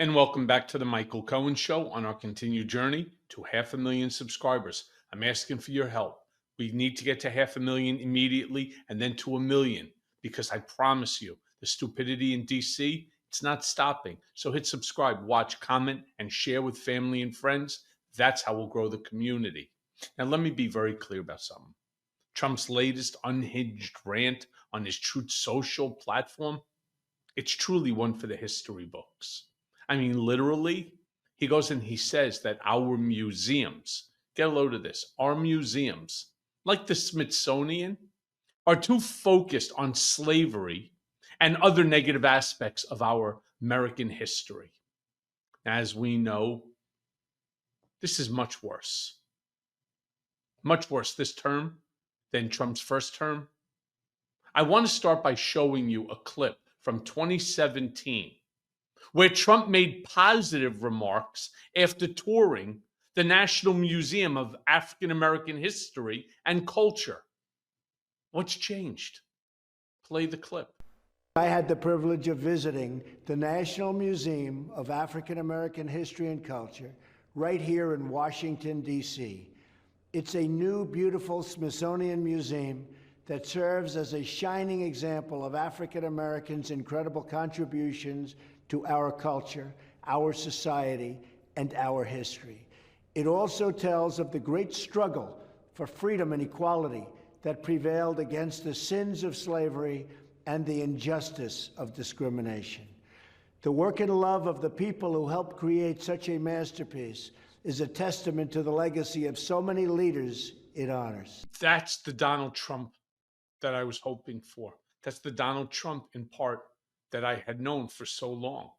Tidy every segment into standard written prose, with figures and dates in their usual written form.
And welcome back to the Michael Cohen Show on our continued journey to 500,000 subscribers. I'm asking for your help. We need to get to 500,000 immediately and then to 1,000,000 because I promise you, the stupidity in DC, it's not stopping. So hit subscribe, watch, comment, and share with family and friends. That's how we'll grow the community. Now, let me be very clear about something. Trump's latest unhinged rant on his Truth Social platform, it's truly one for the history books. I mean, literally, he goes and he says that our museums, get a load of this, our museums, like the Smithsonian, are too focused on slavery and other negative aspects of our American history. As we know, this is much worse this term than Trump's first term. I want to start by showing you a clip from 2017 where Trump made positive remarks after touring the National Museum of African American History and Culture. What's changed? Play the clip. I had the privilege of visiting the National Museum of African American History and Culture right here in Washington, D.C. It's a new, beautiful Smithsonian museum that serves as a shining example of African Americans' incredible contributions to our culture, our society, and our history. It also tells of the great struggle for freedom and equality that prevailed against the sins of slavery and the injustice of discrimination. The work and love of the people who helped create such a masterpiece is a testament to the legacy of so many leaders it honors. That's the Donald Trump that I was hoping for. That's the Donald Trump, in part, that I had known for so long.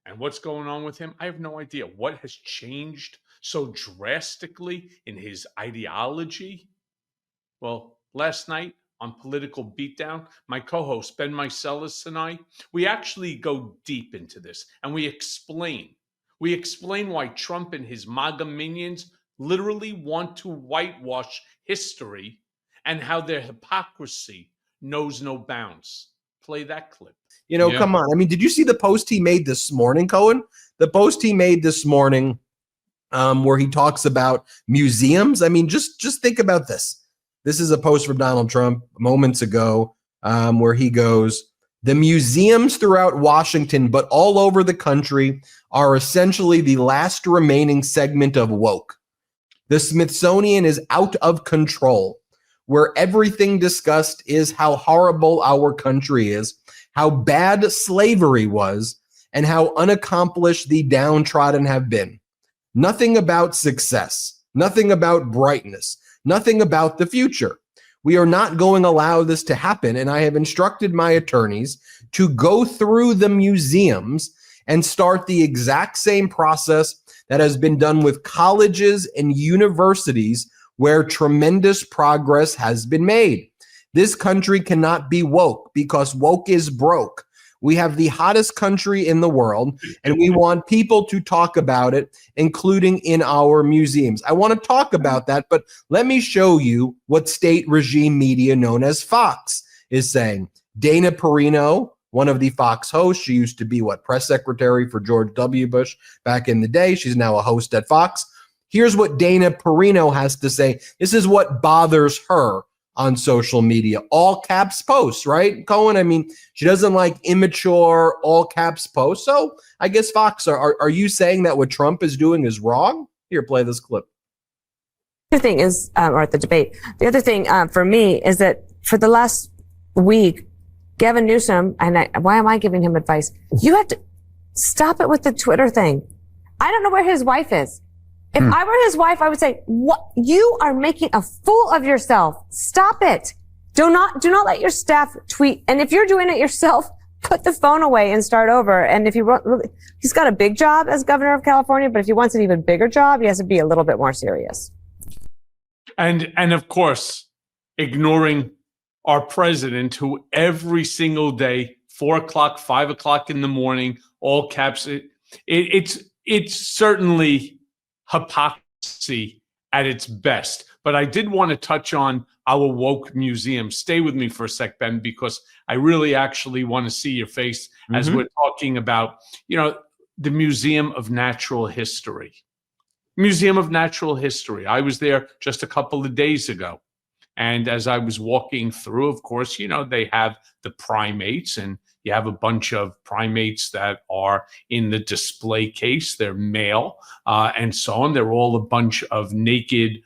And what's going on with him? I have no idea. What has changed so drastically in his ideology? Well, last night on Political Beatdown, my co-host Ben Meiselas and I, we actually go deep into this and we explain why Trump and his MAGA minions literally want to whitewash history and how their hypocrisy knows no bounds. Play that clip. Come on. I mean, did you see the post he made this morning, Cohen? The post he made this morning where he talks about museums. I mean, just think about this. This is a post from Donald Trump moments ago where he goes, the museums throughout Washington, but all over the country, are essentially the last remaining segment of woke. The Smithsonian is out of control, where everything discussed is how horrible our country is, how bad slavery was, and how unaccomplished the downtrodden have been. Nothing about success, nothing about brightness, nothing about the future. We are not going to allow this to happen, and I have instructed my attorneys to go through the museums and start the exact same process that has been done with colleges and universities where tremendous progress has been made. This country cannot be woke because woke is broke. We have the hottest country in the world, and we want people to talk about it, including in our museums. I want to talk about that, but let me show you what state regime media known as Fox is saying. Dana Perino, one of the Fox hosts, she used to be, press secretary for George W. Bush back in the day. She's now a host at Fox. Here's what Dana Perino has to say. This is what bothers her on social media. All caps posts, right, Cohen? I mean, she doesn't like immature all caps posts. So I guess Fox, are you saying that what Trump is doing is wrong? Here, play this clip. The other thing is, or the debate, the other thing for me is that for the last week, Gavin Newsom, and why am I giving him advice? You have to stop it with the Twitter thing. I don't know where his wife is. If I were his wife, I would say, "What? You are making a fool of yourself. Stop it. Do not let your staff tweet. And if you're doing it yourself, put the phone away and start over. And if he's got a big job as governor of California, but if he wants an even bigger job, he has to be a little bit more serious." And of course, ignoring our president, who every single day, 4 o'clock, 5 o'clock in the morning, all caps, it's certainly hypocrisy at its best. But I did want to touch on our woke museum. Stay with me for a sec, Ben, because I really actually want to see your face as we're talking about, the Museum of Natural History. Museum of Natural History. I was there just a couple of days ago. And as I was walking through, of course, you know, they have the primates, and you have a bunch of primates that are in the display case. They're male and so on. They're all a bunch of naked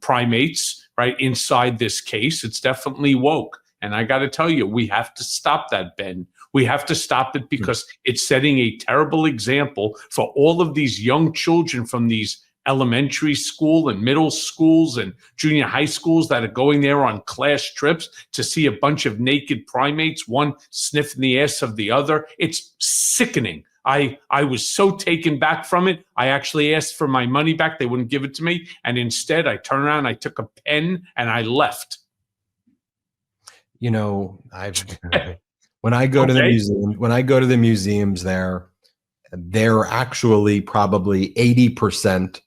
primates, right, inside this case. It's definitely woke. And I got to tell you, we have to stop that, Ben. We have to stop it because it's setting a terrible example for all of these young children from these elementary school and middle schools and junior high schools that are going there on class trips to see a bunch of naked primates, one sniffing the ass of the other. It's sickening. I was so taken back from it. I actually asked for my money back. They wouldn't give it to me. And instead, I turned around, I took a pen, and I left. You know, when I go to the museum, when I go to the museums there, they're actually probably 80%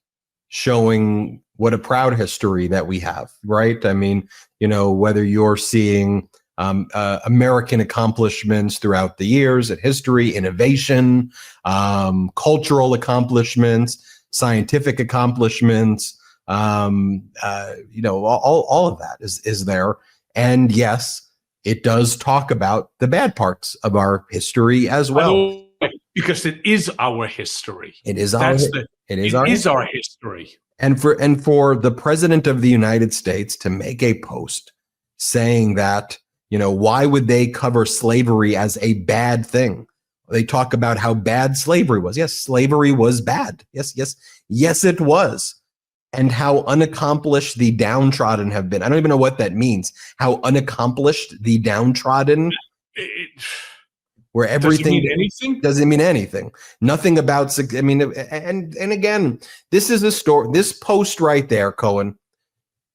showing what a proud history that we have, right? I mean, you know, whether you're seeing American accomplishments throughout the years at history, innovation, cultural accomplishments, scientific accomplishments, you know, all of that is there. And yes, it does talk about the bad parts of our history as well. Because it is our history. It is our history. And for the president of the United States to make a post saying that, you know, why would they cover slavery as a bad thing? They talk about how bad slavery was. Yes, slavery was bad. Yes, it was. And how unaccomplished the downtrodden have been. I don't even know what that means. How unaccomplished the downtrodden. Where everything doesn't mean anything. Nothing about. I mean, and again, this is a story. This post right there, Cohen.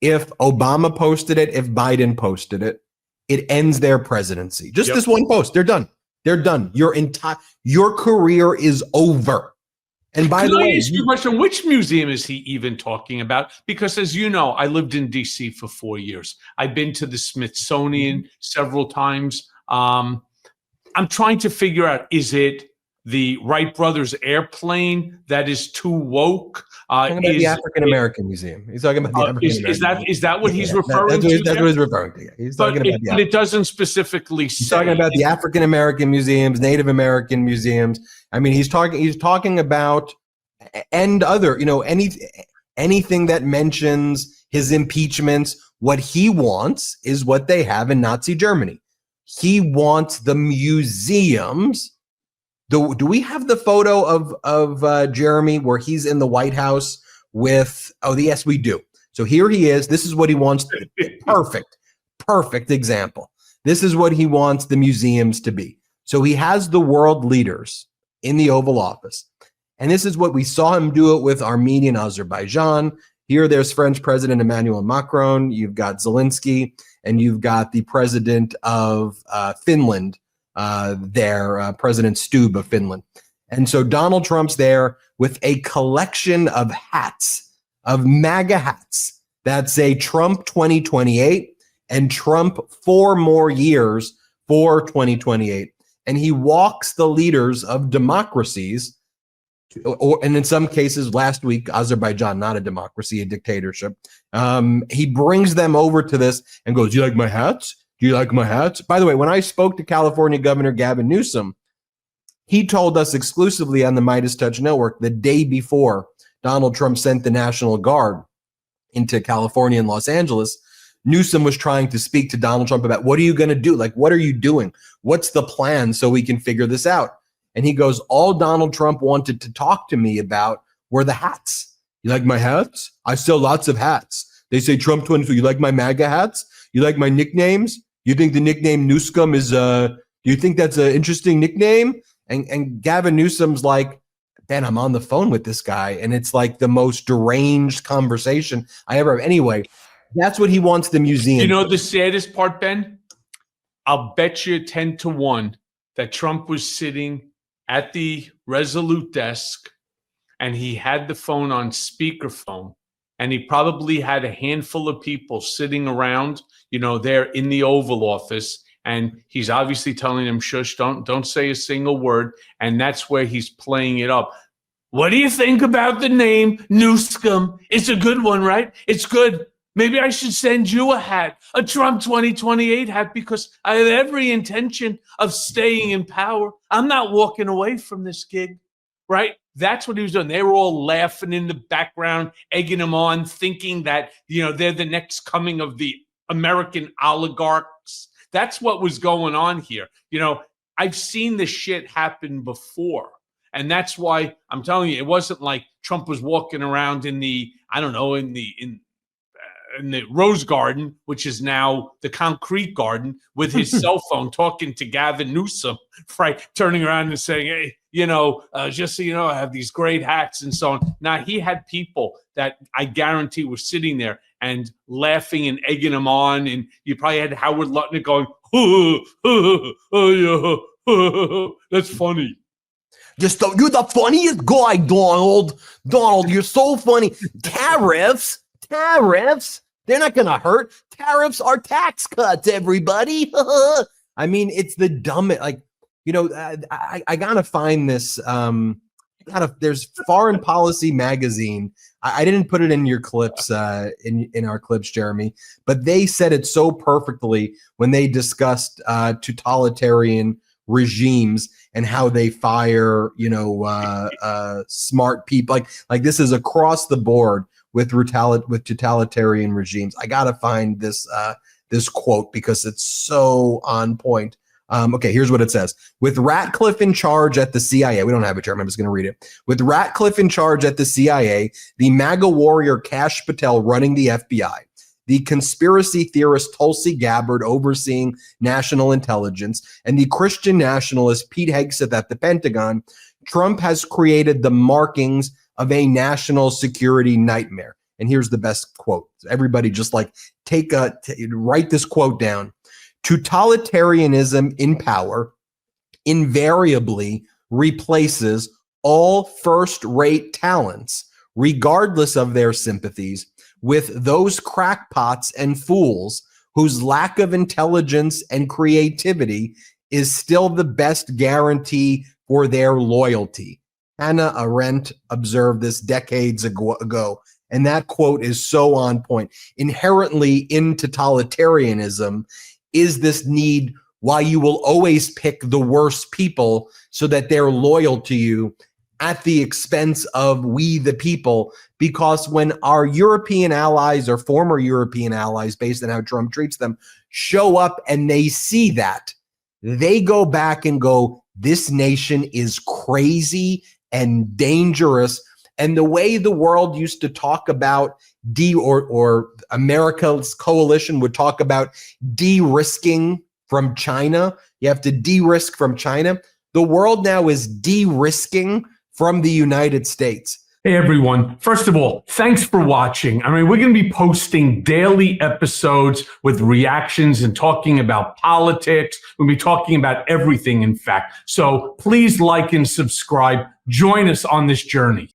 If Obama posted it, if Biden posted it, it ends their presidency. Just this one post. They're done. They're done. Your career is over. And by the way, can I ask you a question? Which museum is he even talking about? Because as you know, I lived in DC for 4 years. I've been to the Smithsonian several times. I'm trying to figure out, is it the Wright brothers airplane that is too woke? Talking about the African American Museum. He's talking about the African American. Is that what he's referring to? That's what he's referring to. He's talking about but it doesn't specifically say. He's talking about the African American museums, Native American museums. I mean, he's talking about and other, you know, anything that mentions his impeachments. What he wants is what they have in Nazi Germany. He wants the museums. Do we have the photo of Jeremy where he's in the White House with? Oh, yes, we do. So here he is. This is what he wants. Perfect example. This is what he wants the museums to be. So he has the world leaders in the Oval Office. And this is what we saw him do it with Armenia and Azerbaijan. Here there's French President Emmanuel Macron. You've got Zelensky, and you've got the president of Finland, President Stubb of Finland. And so Donald Trump's there with a collection of hats, of MAGA hats that say Trump 2028 and Trump 4 more years for 2028. And he walks the leaders of democracies, and in some cases, last week, Azerbaijan, not a democracy, a dictatorship. He brings them over to this and goes, "Do you like my hats? Do you like my hats?" By the way, when I spoke to California Governor Gavin Newsom, he told us exclusively on the Midas Touch Network the day before Donald Trump sent the National Guard into California and Los Angeles, Newsom was trying to speak to Donald Trump about, what are you going to do? Like, what are you doing? What's the plan so we can figure this out? And he goes, all Donald Trump wanted to talk to me about were the hats. You like my hats? I sell lots of hats. They say Trump 22. You like my MAGA hats? You like my nicknames? You think the nickname Newscom is, do you think that's an interesting nickname? And Gavin Newsom's like, Ben, I'm on the phone with this guy. And it's like the most deranged conversation I ever have. Anyway, that's what he wants the museum. You know the saddest part, Ben? I'll bet you 10 to 1 that Trump was sitting at the Resolute desk and he had the phone on speakerphone, and he probably had a handful of people sitting around, you know, there in the Oval Office, And he's obviously telling him, shush, don't say a single word. And that's where he's playing it up. What do you think about the name Newsome? It's a good one, right? It's good. Maybe I should send you a hat, a Trump 2028 hat, because I have every intention of staying in power. I'm not walking away from this gig, right? That's what he was doing. They were all laughing in the background, egging him on, thinking that, they're the next coming of the American oligarchs. That's what was going on here. I've seen this shit happen before. And that's why I'm telling you, it wasn't like Trump was walking around in the Rose Garden, which is now the Concrete Garden, with his cell phone talking to Gavin Newsom, right? Turning around and saying, hey, just so you know, I have these great hats and so on. Now, he had people that I guarantee were sitting there and laughing and egging him on. And you probably had Howard Lutnick going, that's funny. You're the funniest guy, Donald. Donald, you're so funny. Tariffs. They're not going to hurt. Tariffs are tax cuts, everybody. I mean, it's the dumbest. I got to find this. There's Foreign Policy Magazine. I didn't put it in your clips, in our clips, Jeremy, but they said it so perfectly when they discussed totalitarian regimes and how they fire, smart people. Like this is across the board with totalitarian regimes. I gotta find this this quote because it's so on point. Okay, here's what it says. With Ratcliffe in charge at the CIA, we don't have it here, I'm just going to read it. With Ratcliffe in charge at the CIA, the MAGA warrior Kash Patel running the FBI, the conspiracy theorist Tulsi Gabbard overseeing national intelligence, and the Christian nationalist Pete Hegseth at the Pentagon, Trump has created the markings of a national security nightmare. And here's the best quote. Everybody just write this quote down. Totalitarianism in power invariably replaces all first-rate talents, regardless of their sympathies, with those crackpots and fools whose lack of intelligence and creativity is still the best guarantee for their loyalty. Hannah Arendt observed this decades ago, and that quote is so on point. Inherently in totalitarianism is this need why you will always pick the worst people so that they're loyal to you at the expense of we the people, because when our European allies or former European allies, based on how Trump treats them, show up and they see that, they go back and go, this nation is crazy and dangerous. And the way the world used to talk about or America's coalition would talk about de-risking from China. You have to de-risk from China. The world now is de-risking from the United States. Hey, everyone. First of all, thanks for watching. We're going to be posting daily episodes with reactions and talking about politics. We'll be talking about everything, in fact. So please like and subscribe. Join us on this journey.